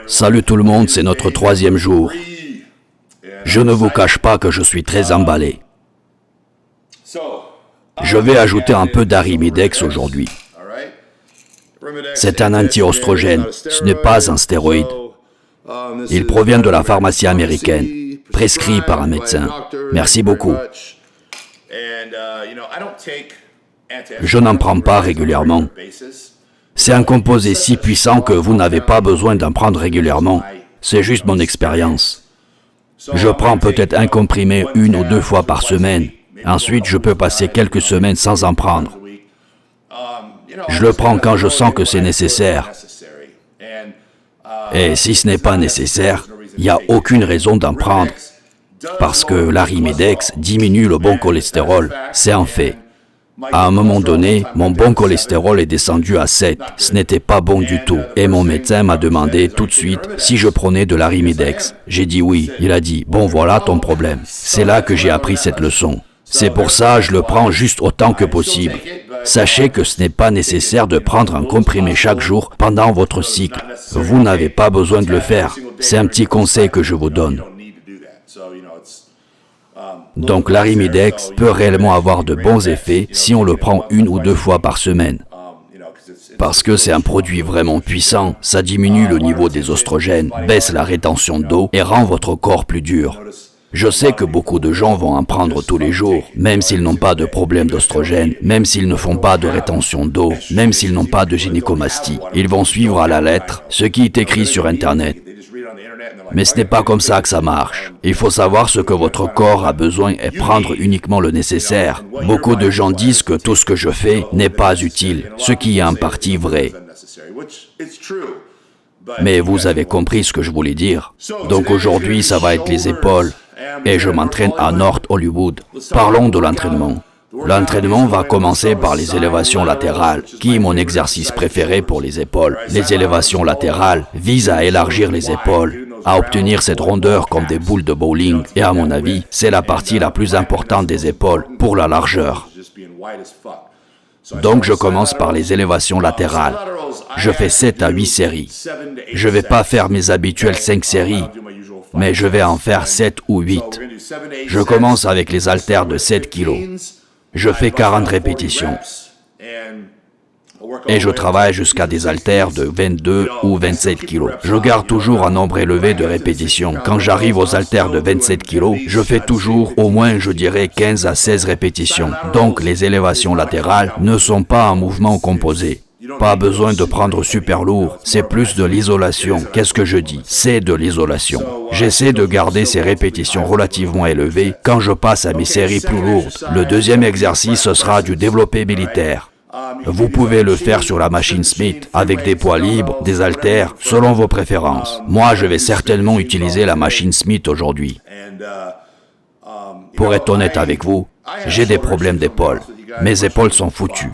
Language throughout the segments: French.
Salut tout le monde, c'est notre 3e jour. Je ne vous cache pas que je suis très emballé. Je vais ajouter un peu d'Arimidex aujourd'hui. C'est un anti-oestrogène, ce n'est pas un stéroïde. Il provient de la pharmacie américaine, prescrit par un médecin. Merci beaucoup. Je n'en prends pas régulièrement. C'est un composé si puissant que vous n'avez pas besoin d'en prendre régulièrement. C'est juste mon expérience. Je prends peut-être un comprimé 1 ou 2 fois par semaine. Ensuite, je peux passer quelques semaines sans en prendre. Je le prends quand je sens que c'est nécessaire. Et si ce n'est pas nécessaire, il n'y a aucune raison d'en prendre. Parce que l'Arimidex diminue le bon cholestérol. C'est un fait. À un moment donné, mon bon cholestérol est descendu à 7. Ce n'était pas bon du tout. Et mon médecin m'a demandé tout de suite si je prenais de l'Arimidex. J'ai dit oui. Il a dit, bon voilà ton problème. C'est là que j'ai appris cette leçon. C'est pour ça que je le prends juste autant que possible. Sachez que ce n'est pas nécessaire de prendre un comprimé chaque jour pendant votre cycle. Vous n'avez pas besoin de le faire. C'est un petit conseil que je vous donne. Donc l'Arimidex peut réellement avoir de bons effets si on le prend 1 ou 2 fois par semaine. Parce que c'est un produit vraiment puissant, ça diminue le niveau des oestrogènes, baisse la rétention d'eau et rend votre corps plus dur. Je sais que beaucoup de gens vont en prendre tous les jours, même s'ils n'ont pas de problème d'oestrogène, même s'ils ne font pas de rétention d'eau, même s'ils n'ont pas de gynécomastie. Ils vont suivre à la lettre ce qui est écrit sur Internet. Mais ce n'est pas comme ça que ça marche. Il faut savoir ce que votre corps a besoin et prendre uniquement le nécessaire. Beaucoup de gens disent que tout ce que je fais n'est pas utile, ce qui est en partie vrai. Mais vous avez compris ce que je voulais dire. Donc aujourd'hui, ça va être les épaules. Et je m'entraîne à North Hollywood. Parlons de l'entraînement. L'entraînement va commencer par les élévations latérales, qui est mon exercice préféré pour les épaules. Les élévations latérales visent à élargir les épaules, à obtenir cette rondeur comme des boules de bowling. Et à mon avis, c'est la partie la plus importante des épaules, pour la largeur. Donc je commence par les élévations latérales. Je fais 7 à 8 séries. Je ne vais pas faire mes habituelles 5 séries, mais je vais en faire 7 ou 8. Je commence avec les haltères de 7 kg. Je fais 40 répétitions. Et je travaille jusqu'à des haltères de 22 ou 27 kg. Je garde toujours un nombre élevé de répétitions. Quand j'arrive aux haltères de 27 kg, je fais toujours au moins, je dirais, 15 à 16 répétitions. Donc les élévations latérales ne sont pas un mouvement composé. Pas besoin de prendre super lourd, c'est plus de l'isolation. Qu'est-ce que je dis? C'est de l'isolation. J'essaie de garder ces répétitions relativement élevées quand je passe à mes séries plus lourdes. Le deuxième exercice, ce sera du développé militaire. Vous pouvez le faire sur la machine Smith, avec des poids libres, des haltères, selon vos préférences. Moi, je vais certainement utiliser la machine Smith aujourd'hui. Pour être honnête avec vous, j'ai des problèmes d'épaule. Mes épaules sont foutues.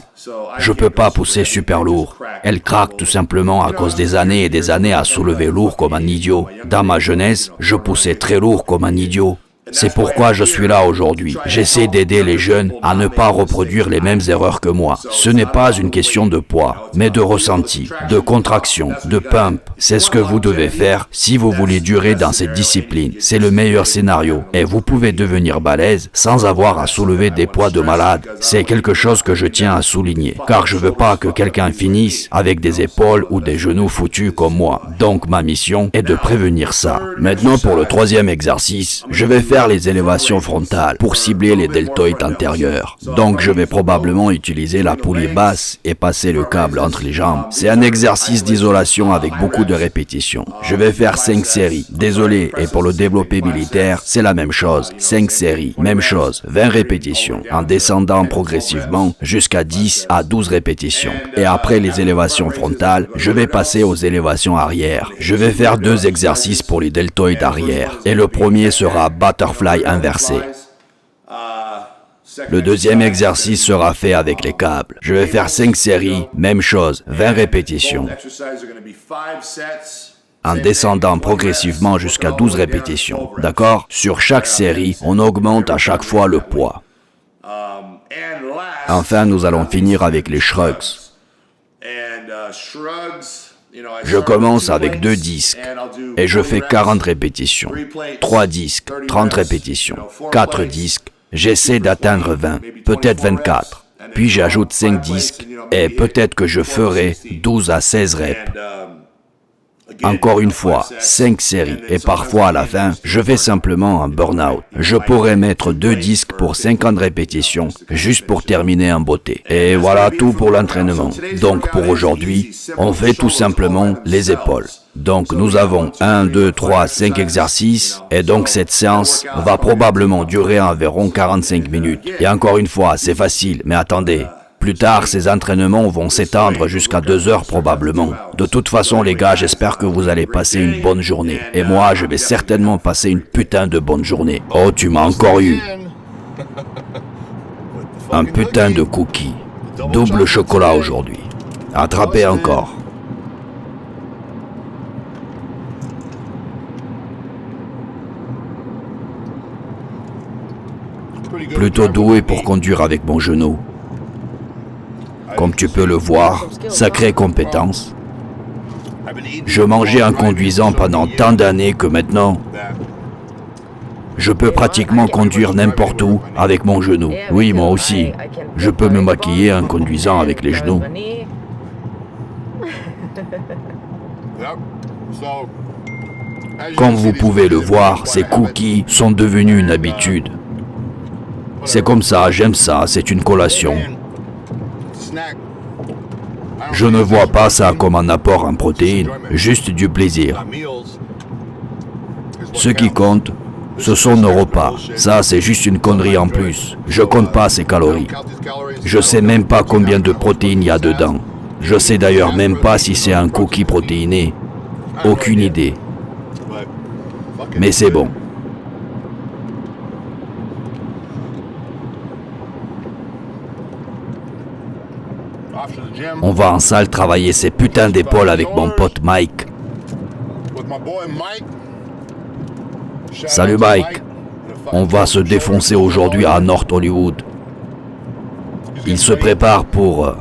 Je ne peux pas pousser super lourd. Elles craquent tout simplement à cause des années et des années à soulever lourd comme un idiot. Dans ma jeunesse, je poussais très lourd comme un idiot. C'est pourquoi je suis là aujourd'hui. J'essaie d'aider les jeunes à ne pas reproduire les mêmes erreurs que moi. Ce n'est pas une question de poids, mais de ressenti, de contraction, de pump. C'est ce que vous devez faire si vous voulez durer dans cette discipline. C'est le meilleur scénario. Et vous pouvez devenir balèze sans avoir à soulever des poids de malade. C'est quelque chose que je tiens à souligner. Car je veux pas que quelqu'un finisse avec des épaules ou des genoux foutus comme moi. Donc ma mission est de prévenir ça. Maintenant pour le 3e exercice, je vais faire les élévations frontales pour cibler les deltoïdes antérieurs. Donc je vais probablement utiliser la poulie basse et passer le câble entre les jambes. C'est un exercice d'isolation avec beaucoup de répétitions. Je vais faire 5 séries. Désolé, et pour le développé militaire, c'est la même chose. 5 séries, même chose, 20 répétitions, en descendant progressivement jusqu'à 10 à 12 répétitions. Et après les élévations frontales, je vais passer aux élévations arrière. Je vais faire 2 exercices pour les deltoïdes arrière. Et le premier sera butterfly inversé. Le deuxième exercice sera fait avec les câbles. Je vais faire 5 séries, même chose, 20 répétitions. En descendant progressivement jusqu'à 12 répétitions. D'accord? Sur chaque série, on augmente à chaque fois le poids. Enfin, nous allons finir avec les shrugs. Je commence avec 2 disques et je fais 40 répétitions. 3 disques, 30 répétitions. 4 disques, j'essaie d'atteindre 20, peut-être 24. Puis j'ajoute 5 disques et peut-être que je ferai 12 à 16 reps. Encore une fois, 5 séries et parfois à la fin, je fais simplement un burn-out. Je pourrais mettre 2 disques pour 50 répétitions juste pour terminer en beauté. Et voilà tout pour l'entraînement. Donc pour aujourd'hui, on fait tout simplement les épaules. Donc nous avons 1, 2, 3, 5 exercices et donc cette séance va probablement durer environ 45 minutes. Et encore une fois, c'est facile, mais attendez. Plus tard, ces entraînements vont s'étendre jusqu'à 2 heures probablement. De toute façon, les gars, j'espère que vous allez passer une bonne journée. Et moi, je vais certainement passer une putain de bonne journée. Oh, tu m'as encore eu. Un putain de cookie. Double chocolat aujourd'hui. Attrapez encore. Plutôt doué pour conduire avec mon genou. Comme tu peux le voir, sacrée compétence. Je mangeais en conduisant pendant tant d'années que maintenant, je peux pratiquement conduire n'importe où avec mon genou. Oui, moi aussi. Je peux me maquiller en conduisant avec les genoux. Comme vous pouvez le voir, ces cookies sont devenus une habitude. C'est comme ça, j'aime ça, c'est une collation. Je ne vois pas ça comme un apport en protéines, juste du plaisir. Ce qui compte, ce sont nos repas. Ça, c'est juste une connerie en plus. Je compte pas ces calories. Je sais même pas combien de protéines il y a dedans. Je sais d'ailleurs même pas si c'est un cookie protéiné. Aucune idée. Mais c'est bon. On va en salle travailler ces putains d'épaules avec mon pote Mike. Salut Mike. On va se défoncer aujourd'hui à North Hollywood. Il se prépare pour...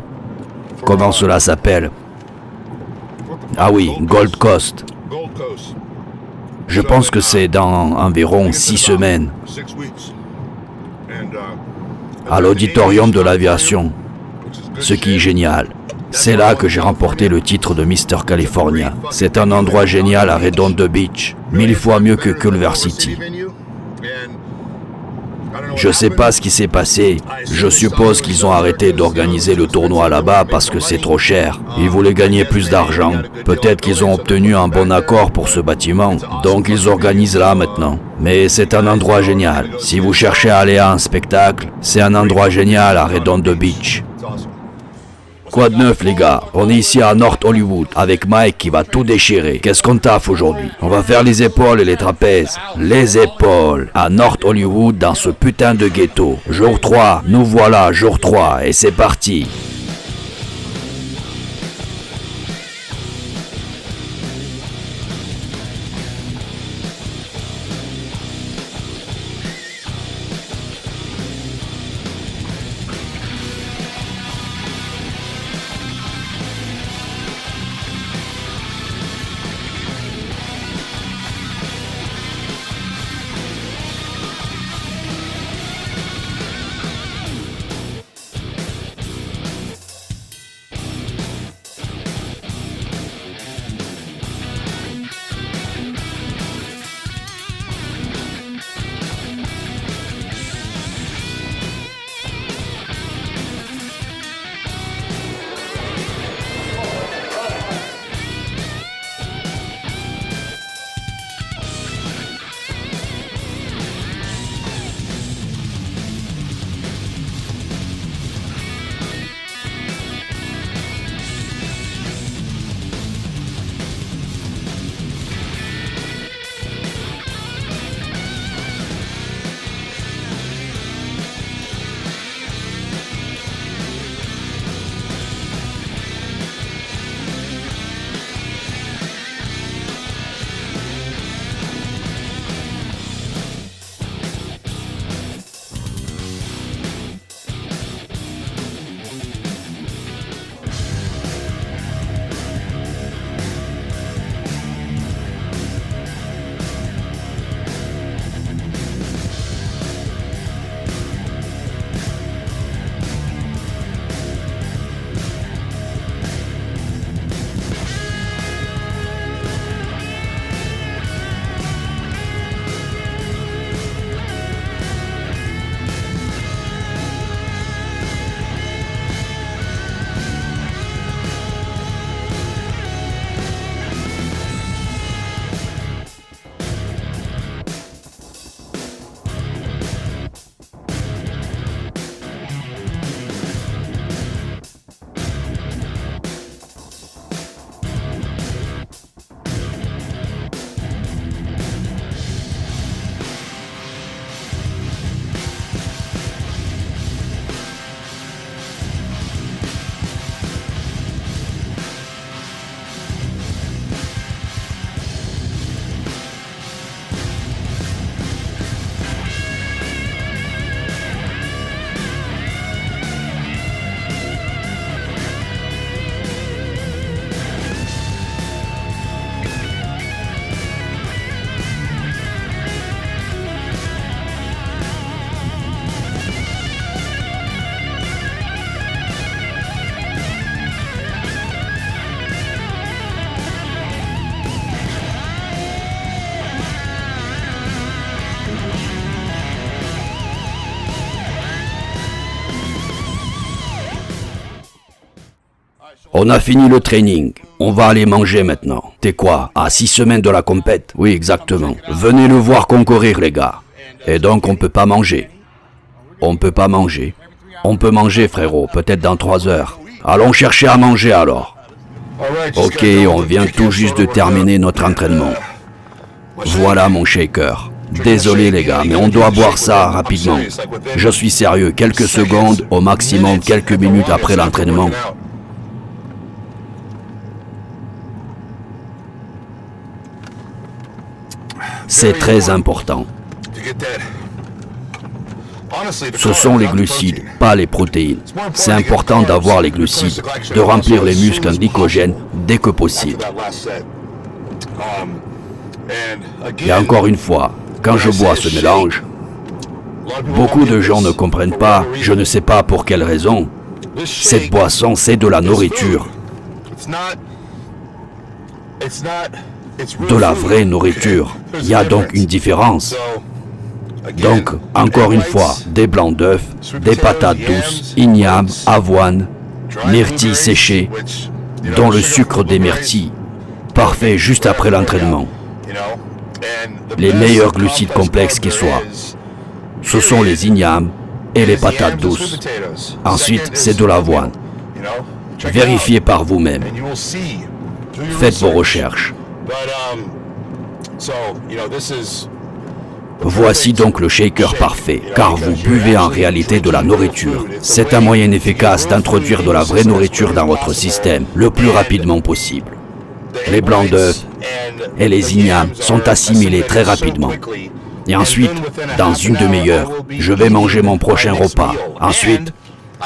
comment cela s'appelle? Ah oui, Gold Coast. Je pense que c'est dans environ 6 semaines. À l'auditorium de l'aviation. Ce qui est génial. C'est là que j'ai remporté le titre de Mr. California. C'est un endroit génial à Redondo Beach, 1000 fois mieux que Culver City. Je sais pas ce qui s'est passé. Je suppose qu'ils ont arrêté d'organiser le tournoi là-bas parce que c'est trop cher. Ils voulaient gagner plus d'argent. Peut-être qu'ils ont obtenu un bon accord pour ce bâtiment. Donc ils organisent là maintenant. Mais c'est un endroit génial. Si vous cherchez à aller à un spectacle, c'est un endroit génial à Redondo Beach. Quoi de neuf les gars? On est ici à North Hollywood avec Mike qui va tout déchirer. Qu'est-ce qu'on taffe aujourd'hui? On va faire les épaules et les trapèzes. Les épaules à North Hollywood dans ce putain de ghetto. Jour 3, nous voilà, jour 3 et c'est parti. On a fini le training. On va aller manger maintenant. T'es quoi, à 6 semaines de la compète? Oui, exactement. Venez le voir concourir, les gars. Et donc, on peut pas manger. On peut pas manger. On peut manger, frérot, peut-être dans 3 heures. Allons chercher à manger alors. Ok, on vient tout juste de terminer notre entraînement. Voilà mon shaker. Désolé les gars, mais on doit boire ça rapidement. Je suis sérieux, quelques secondes, au maximum quelques minutes après l'entraînement. C'est très important. Ce sont les glucides, pas les protéines. C'est important d'avoir les glucides, de remplir les muscles en glycogène dès que possible. Et encore une fois, quand je bois ce mélange, beaucoup de gens ne comprennent pas, je ne sais pas pour quelle raison. Cette boisson, c'est de la nourriture. De la vraie nourriture. Il y a donc une différence. Donc, encore une fois, des blancs d'œufs, des patates douces, ignames, avoine, myrtilles séchées, dont le sucre des myrtilles, parfait juste après l'entraînement. Les meilleurs glucides complexes qui soient. Ce sont les ignames et les patates douces. Ensuite, c'est de l'avoine. Vérifiez par vous-même. Faites vos recherches. Voici donc le shaker parfait, car vous buvez en réalité de la nourriture. C'est un moyen efficace d'introduire de la vraie nourriture dans votre système le plus rapidement possible. Les blancs d'œufs et les ignames sont assimilés très rapidement. Et ensuite, dans une demi-heure, je vais manger mon prochain repas. Ensuite,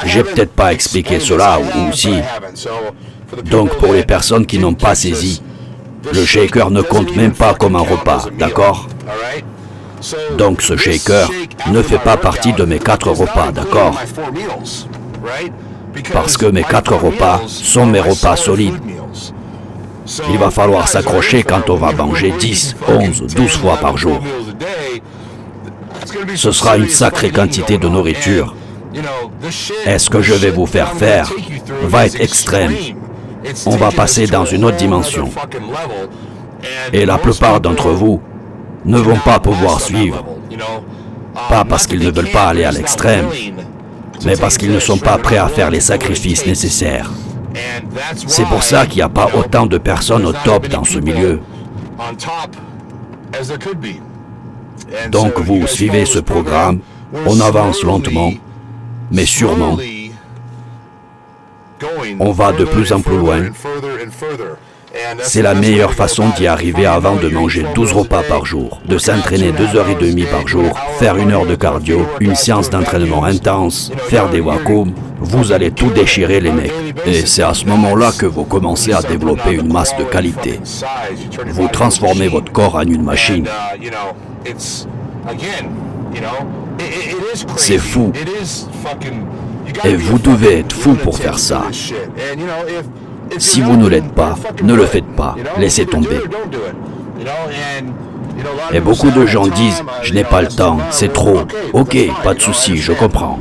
j'ai peut-être pas expliqué cela, ou si. Donc pour les personnes qui n'ont pas saisi, le shaker ne compte même pas comme un repas, d'accord? Donc ce shaker ne fait pas partie de mes 4 repas, d'accord? Parce que mes 4 repas sont mes repas solides. Il va falloir s'accrocher quand on va manger 10, 11, 12 fois par jour. Ce sera une sacrée quantité de nourriture. Et ce que je vais vous faire faire va être extrême. On va passer dans une autre dimension. Et la plupart d'entre vous ne vont pas pouvoir suivre. Pas parce qu'ils ne veulent pas aller à l'extrême, mais parce qu'ils ne sont pas prêts à faire les sacrifices nécessaires. C'est pour ça qu'il n'y a pas autant de personnes au top dans ce milieu. Donc vous suivez ce programme, on avance lentement, mais sûrement, on va de plus en plus loin. C'est la meilleure façon d'y arriver avant de manger 12 repas par jour, de s'entraîner 2h30 par jour, faire 1 heure de cardio, une séance d'entraînement intense, faire des vacuums. Vous allez tout déchirer les mecs. Et c'est à ce moment-là que vous commencez à développer une masse de qualité. Vous transformez votre corps en une machine. C'est fou. Et vous devez être fou pour faire ça. Si vous ne l'êtes pas, ne le faites pas. Laissez tomber. Et beaucoup de gens disent « Je n'ai pas le temps, c'est trop ». Ok, pas de souci, je comprends.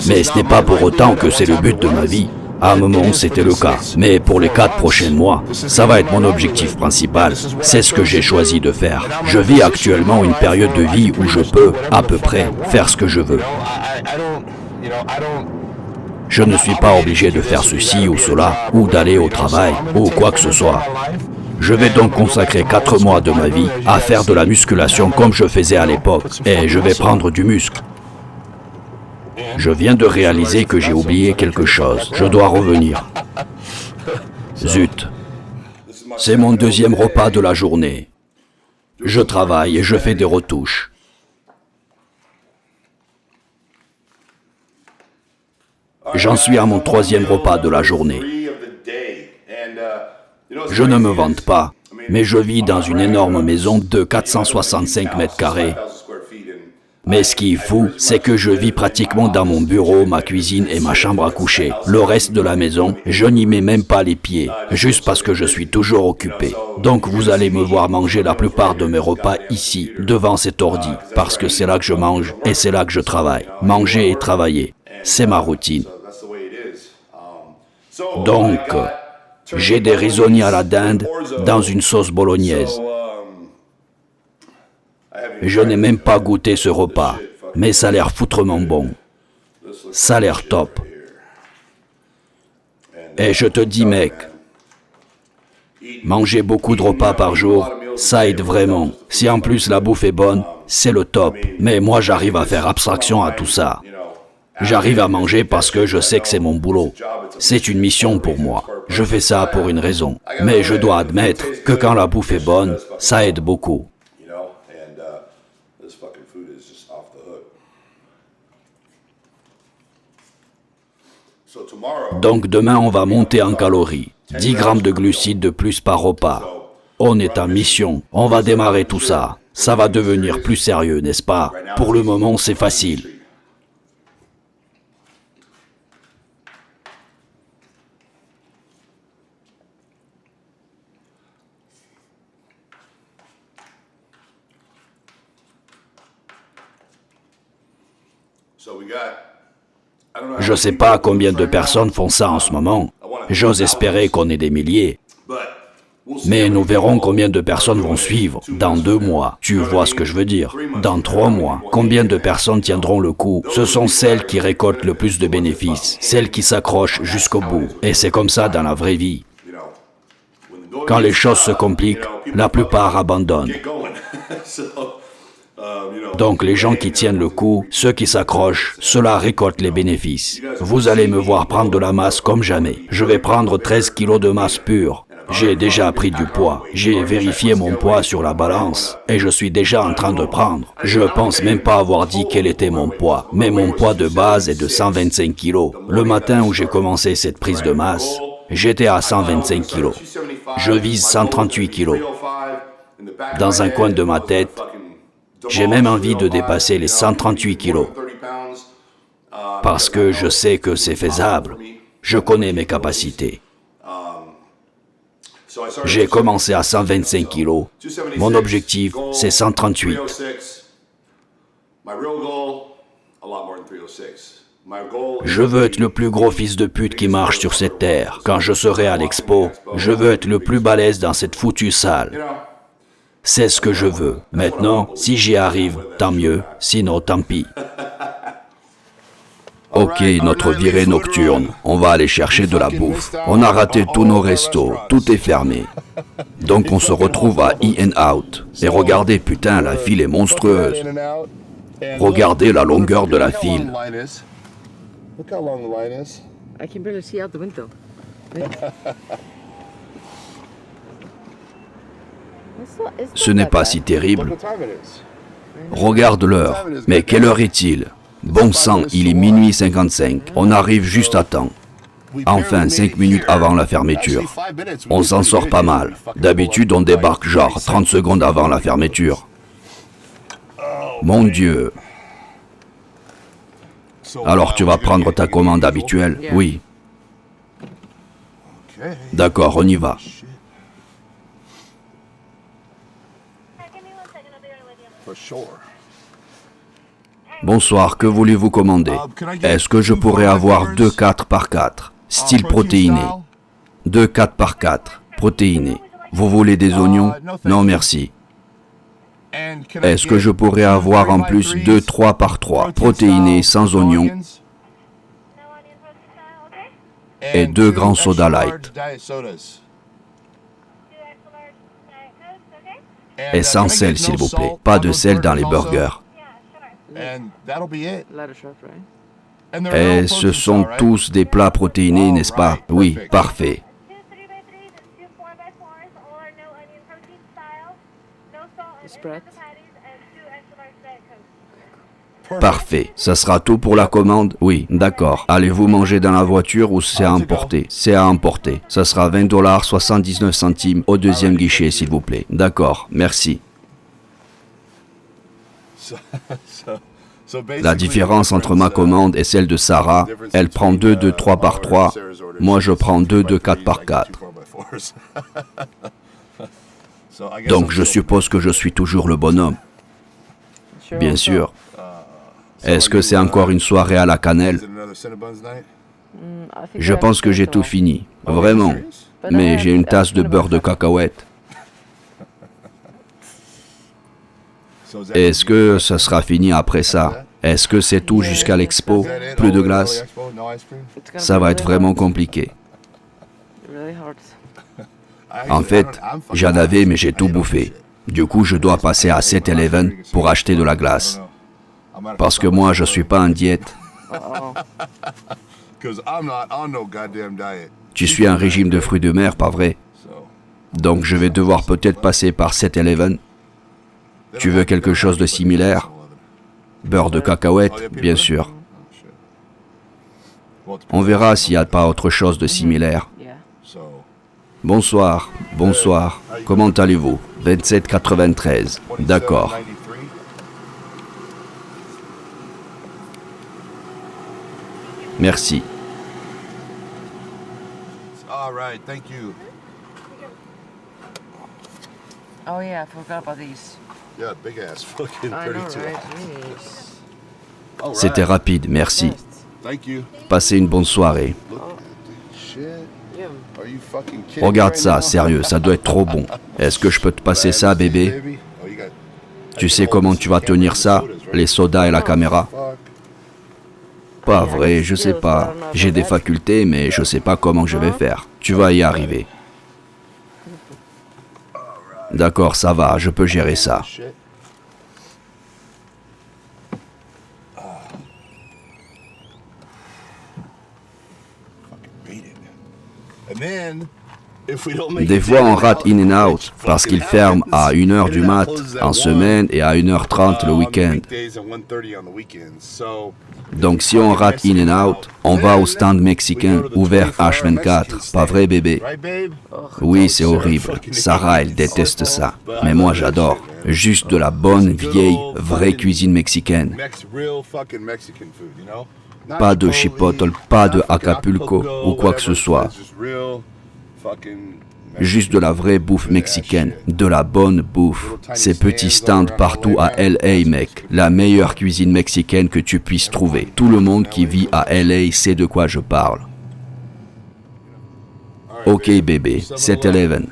Mais ce n'est pas pour autant que c'est le but de ma vie. À un moment, c'était le cas. Mais pour les 4 prochains mois, ça va être mon objectif principal. C'est ce que j'ai choisi de faire. Je vis actuellement une période de vie où je peux, à peu près, faire ce que je veux. Je ne suis pas obligé de faire ceci ou cela, ou d'aller au travail, ou quoi que ce soit. Je vais donc consacrer 4 mois de ma vie à faire de la musculation comme je faisais à l'époque, et je vais prendre du muscle. Je viens de réaliser que j'ai oublié quelque chose. Je dois revenir. Zut. C'est mon 2e repas de la journée. Je travaille et je fais des retouches. J'en suis à mon 3e repas de la journée. Je ne me vante pas, mais je vis dans une énorme maison de 465 mètres carrés. Mais ce qui est fou, c'est que je vis pratiquement dans mon bureau, ma cuisine et ma chambre à coucher. Le reste de la maison, je n'y mets même pas les pieds, juste parce que je suis toujours occupé. Donc vous allez me voir manger la plupart de mes repas ici, devant cet ordi, parce que c'est là que je mange et c'est là que je travaille. Manger et travailler, c'est ma routine. Donc, j'ai des risottis à la dinde dans une sauce bolognaise. Je n'ai même pas goûté ce repas, mais ça a l'air foutrement bon. Ça a l'air top. Et je te dis, mec, manger beaucoup de repas par jour, ça aide vraiment. Si en plus la bouffe est bonne, c'est le top. Mais moi, j'arrive à faire abstraction à tout ça. J'arrive à manger parce que je sais que c'est mon boulot. C'est une mission pour moi. Je fais ça pour une raison. Mais je dois admettre que quand la bouffe est bonne, ça aide beaucoup. Donc demain, on va monter en calories. 10 grammes de glucides de plus par repas. On est en mission. On va démarrer tout ça. Ça va devenir plus sérieux, n'est-ce pas? Pour le moment, c'est facile. Je ne sais pas combien de personnes font ça en ce moment. J'ose espérer qu'on ait des milliers. Mais nous verrons combien de personnes vont suivre. Dans 2 mois, tu vois ce que je veux dire. Dans 3 mois, combien de personnes tiendront le coup? Ce sont celles qui récoltent le plus de bénéfices, celles qui s'accrochent jusqu'au bout. Et c'est comme ça dans la vraie vie. Quand les choses se compliquent, la plupart abandonnent. Donc les gens qui tiennent le coup, ceux qui s'accrochent, ceux-là récoltent les bénéfices. Vous allez me voir prendre de la masse comme jamais. Je vais prendre 13 kilos de masse pure. J'ai déjà pris du poids. J'ai vérifié mon poids sur la balance et je suis déjà en train de prendre. Je pense même pas avoir dit quel était mon poids, mais mon poids de base est de 125 kilos. Le matin où j'ai commencé cette prise de masse, j'étais à 125 kilos. Je vise 138 kilos. Dans un coin de ma tête, j'ai même envie de dépasser les 138 kilos. Parce que je sais que c'est faisable. Je connais mes capacités. J'ai commencé à 125 kilos. Mon objectif, c'est 138. Je veux être le plus gros fils de pute qui marche sur cette terre. Quand je serai à l'expo, je veux être le plus balèze dans cette foutue salle. C'est ce que je veux. Maintenant, si j'y arrive, tant mieux. Sinon, tant pis. Ok, notre virée nocturne. On va aller chercher de la bouffe. On a raté tous nos restos. Tout est fermé. Donc on se retrouve à In-N-Out. Et regardez, putain, la file est monstrueuse. Regardez la longueur de la file. Ce n'est pas si terrible. Regarde l'heure. Mais quelle heure est-il? Bon sang, il est minuit 55. On arrive juste à temps. Enfin, 5 minutes avant la fermeture. On s'en sort pas mal. D'habitude, on débarque genre 30 secondes avant la fermeture. Mon Dieu. Alors, tu vas prendre ta commande habituelle? Oui. D'accord, on y va. Bonsoir, que voulez-vous commander? Est-ce que je pourrais avoir 2 4 par 4, style protéiné? 2 4 par 4, protéiné. Vous voulez des oignons? Non, merci. Est-ce que je pourrais avoir en plus 2 3 par 3, protéiné sans oignons? Et 2 grands soda light. Et sans sel, s'il vous plaît. Pas de sel dans les burgers. Et ce sont tous des plats protéinés, n'est-ce pas? Oui, parfait. Parfait. Ça sera tout pour la commande? Oui, d'accord. Allez-vous manger dans la voiture ou c'est à emporter? C'est à emporter. Ça sera $20, 79 centimes au deuxième guichet, s'il vous plaît. D'accord, merci. La différence entre ma commande et celle de Sarah, elle prend 2 de 3 par 3. Moi, je prends 2 de 4 par 4. Donc, je suppose que je suis toujours le bonhomme. Bien sûr. Est-ce que c'est encore une soirée à la cannelle? Je pense que j'ai tout fini, vraiment. Mais j'ai une tasse de beurre de cacahuète. Est-ce que ça sera fini après ça? Est-ce que c'est tout jusqu'à l'expo? Plus de glace? Ça va être vraiment compliqué. En fait, j'en avais, mais j'ai tout bouffé. Du coup, je dois passer à 7-Eleven pour acheter de la glace. Parce que moi, je suis pas en diète. Tu suis un régime de fruits de mer, pas vrai? Donc je vais devoir peut-être passer par 7-Eleven. Tu veux quelque chose de similaire? Beurre de cacahuète, bien sûr. On verra s'il n'y a pas autre chose de similaire. Bonsoir, bonsoir. Comment allez-vous? 27,93. D'accord. Merci. Oh yeah, I forgot about these. Yeah, big ass fucking I know, 32. right? Jeez. C'était rapide, merci. Thank you. Passez une bonne soirée. Shit. Yeah. Are you fucking kidding me Regarde right ça, now? sérieux, ça doit être trop bon. Est-ce que je peux te passer ça, bébé? Baby? Oh, you got Tu sais comment tu vas tenir ça? Les sodas et la caméra? fuck. Pas vrai, je sais pas. J'ai des facultés, mais je sais pas comment je vais faire. Tu vas y arriver. D'accord, ça va, je peux gérer ça. Shit. Fucking beat it. And then, if we don't make Des it fois, on there, rate In and Out parce qu'il ferme à 1h du mat en semaine et à 1h30 le week-end. weekdays and 1:30 on the weekends. So, Donc si on rate In and Out, on va au stand mexicain ouvert H24. Pas vrai, bébé? right, babe? Oui, c'est horrible. Sarah, elle déteste ça. Mais moi, j'adore. Juste de la bonne, vieille, vraie cuisine mexicaine. Real fucking Mexican food, you know? Not Pas de Chipotle, chipotle, pas de not fucking Acapulco ou quoi que ce whatever, soit. it's just real fucking Juste de la vraie bouffe mexicaine, de la bonne bouffe. Ces petits stands partout à LA, mec. La meilleure cuisine mexicaine que tu puisses trouver. Tout le monde qui vit à LA sait de quoi je parle. Ok bébé, 7-Eleven.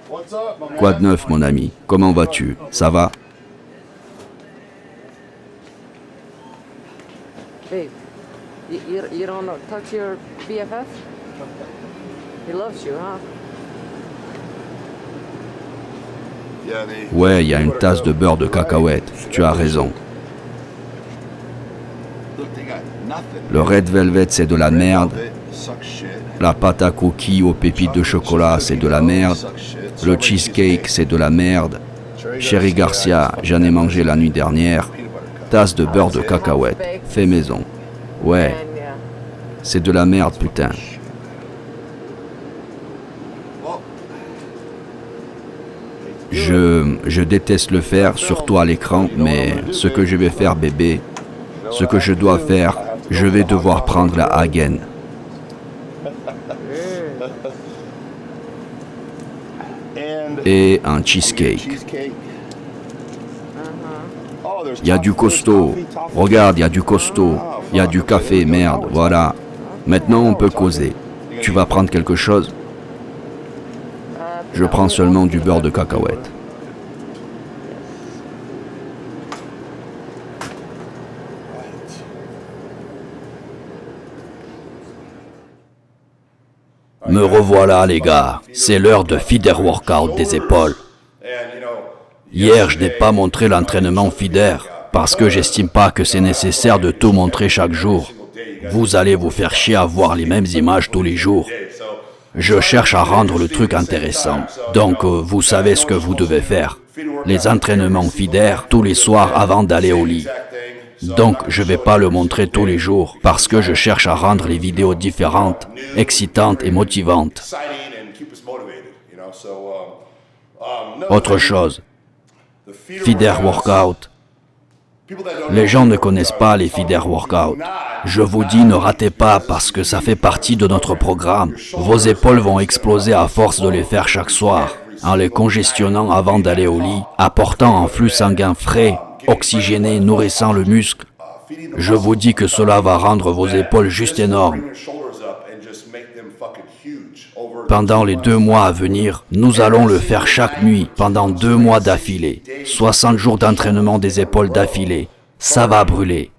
What's up, my man? Quoi de neuf mon ami? Comment vas-tu? Ça va? Babe, you don't know, talk to your BFF? He loves you, huh? Yeah, they- Ouais, il y a une tasse de beurre de cacahuète. Tu as raison. Look, they got nothing. Le Red Velvet, c'est de la merde. Velvet, suck shit. La pâte à cookies aux pépites de chocolat, c'est de la merde. Le cheesecake, c'est de la merde. Chéri Garcia, j'en ai mangé la nuit dernière. Tasse de beurre de cacahuète, fait maison. Ouais, And yeah. c'est de la merde, putain. Je déteste le faire, surtout à l'écran, mais ce que je vais faire, bébé, ce que je dois faire, je vais devoir prendre la Hagen. And Et un cheesecake. cheesecake. Oh, there's Il y a du costaud. Regarde, il y a du costaud. Il y a du café, merde, voilà. Maintenant, on peut causer. Tu vas prendre quelque chose? Je prends seulement du beurre de cacahuète. Me revoilà, les gars. C'est l'heure de feeder workout des épaules. Hier, je n'ai pas montré l'entraînement feeder parce que j'estime pas que c'est nécessaire de tout montrer chaque jour. Vous allez vous faire chier à voir les mêmes images tous les jours. Je cherche à rendre le truc intéressant. Donc, vous savez ce que vous devez faire. Les entraînements feeder tous les soirs avant d'aller au lit. Donc, je vais pas le montrer tous les jours parce que je cherche à rendre les vidéos différentes, excitantes et motivantes. Autre chose, Feeder workout. Les gens ne connaissent pas les feeder workout. Je vous dis, ne ratez pas parce que ça fait partie de notre programme. Vos épaules vont exploser à force de les faire chaque soir, en les congestionnant avant d'aller au lit, apportant un flux sanguin frais, oxygéné, nourrissant le muscle. Je vous dis que cela va rendre vos épaules juste énormes. Pendant les 2 mois à venir, nous allons le faire chaque nuit, pendant 2 mois d'affilée. 60 jours d'entraînement des épaules d'affilée. Ça va brûler.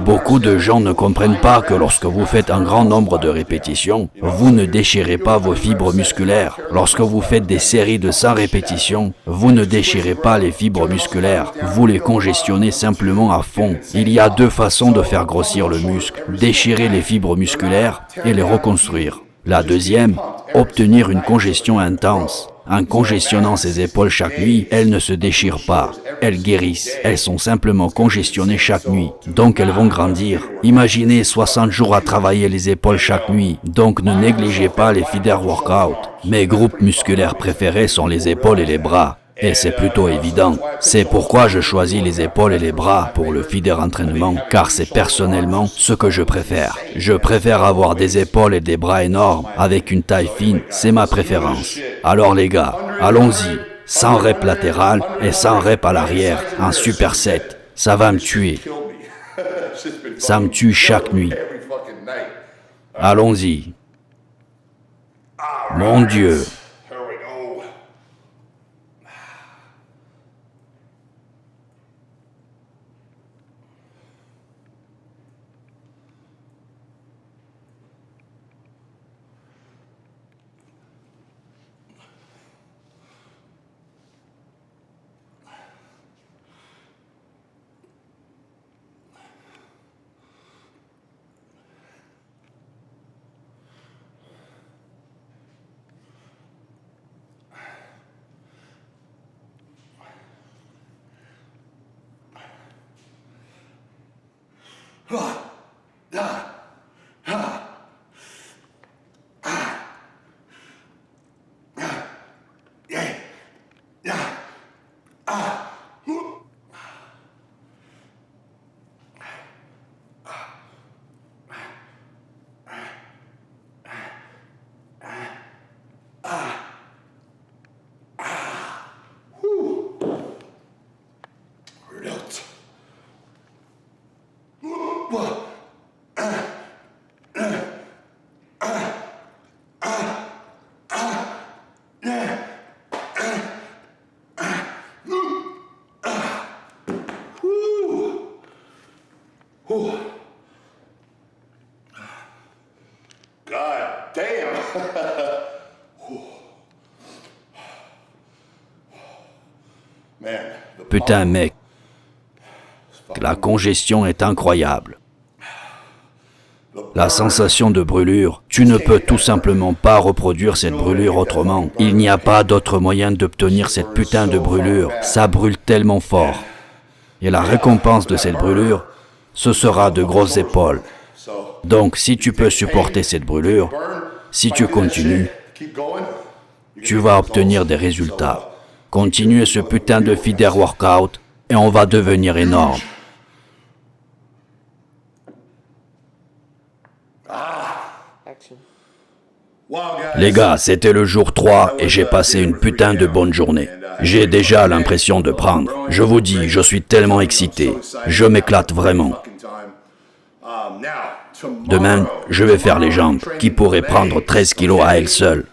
Beaucoup de gens ne comprennent pas que lorsque vous faites un grand nombre de répétitions, vous ne déchirez pas vos fibres musculaires. Lorsque vous faites des séries de 100 répétitions, vous ne déchirez pas les fibres musculaires. Vous les congestionnez simplement à fond. Il y a 2 façons de faire grossir le muscle. Déchirer les fibres musculaires et les reconstruire. La deuxième, obtenir une congestion intense. En congestionnant ses épaules chaque nuit, elles ne se déchirent pas. Elles guérissent. Elles sont simplement congestionnées chaque nuit. Donc elles vont grandir. Imaginez 60 jours à travailler les épaules chaque nuit. Donc ne négligez pas les feeder workout. Mes groupes musculaires préférés sont les épaules et les bras. Et c'est plutôt évident. C'est pourquoi je choisis les épaules et les bras pour le feeder entraînement, car c'est personnellement ce que je préfère. Je préfère avoir des épaules et des bras énormes, avec une taille fine, c'est ma préférence. Alors les gars, allons-y. 100 reps latérales et 100 reps à l'arrière, en superset. Ça va me tuer. Ça me tue chaque nuit. Allons-y. Mon Dieu. God damn. Putain mec, la congestion est incroyable. La sensation de brûlure, tu ne peux tout simplement pas reproduire cette brûlure autrement. Il n'y a pas d'autre moyen d'obtenir cette putain de brûlure. Ça brûle tellement fort. Et la récompense de cette brûlure, ce sera de grosses épaules. Donc si tu peux supporter cette brûlure, si tu continues, tu vas obtenir des résultats. Continuez ce putain de feeder workout et on va devenir énorme. Les gars, c'était le jour 3 et j'ai passé une putain de bonne journée. J'ai déjà l'impression de prendre. Je vous dis, je suis tellement excité. Je m'éclate vraiment. Demain, je vais faire les jambes, qui pourraient prendre 13 kilos à elles seules.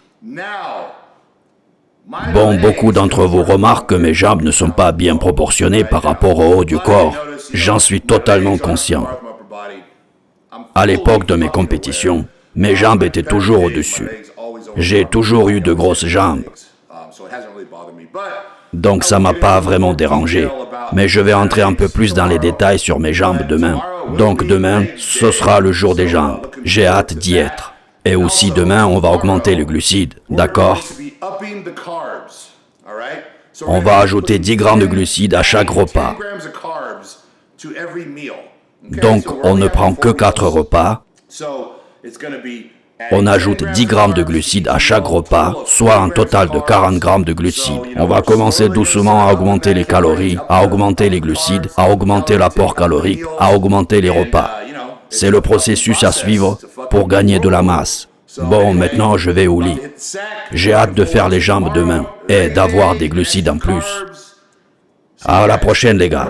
Bon, beaucoup d'entre vous remarquent que mes jambes ne sont pas bien proportionnées par rapport au haut du corps. J'en suis totalement conscient. À l'époque de mes compétitions, mes jambes étaient toujours au-dessus. J'ai toujours eu de grosses jambes. Donc ça m'a pas vraiment dérangé. Mais je vais entrer un peu plus dans les détails sur mes jambes demain. Donc demain, ce sera le jour des jambes. J'ai hâte d'y être. Et aussi demain, on va augmenter le glucide, d'accord? On va ajouter 10 grammes de glucides à chaque repas. Donc on ne prend que 4 repas. On ajoute 10 grammes de glucides à chaque repas, soit un total de 40 grammes de glucides. On va commencer doucement à augmenter les calories, à augmenter les glucides, à augmenter l'apport calorique, à augmenter les repas. C'est le processus à suivre pour gagner de la masse. Bon, maintenant je vais au lit. J'ai hâte de faire les jambes demain et d'avoir des glucides en plus. À la prochaine les gars.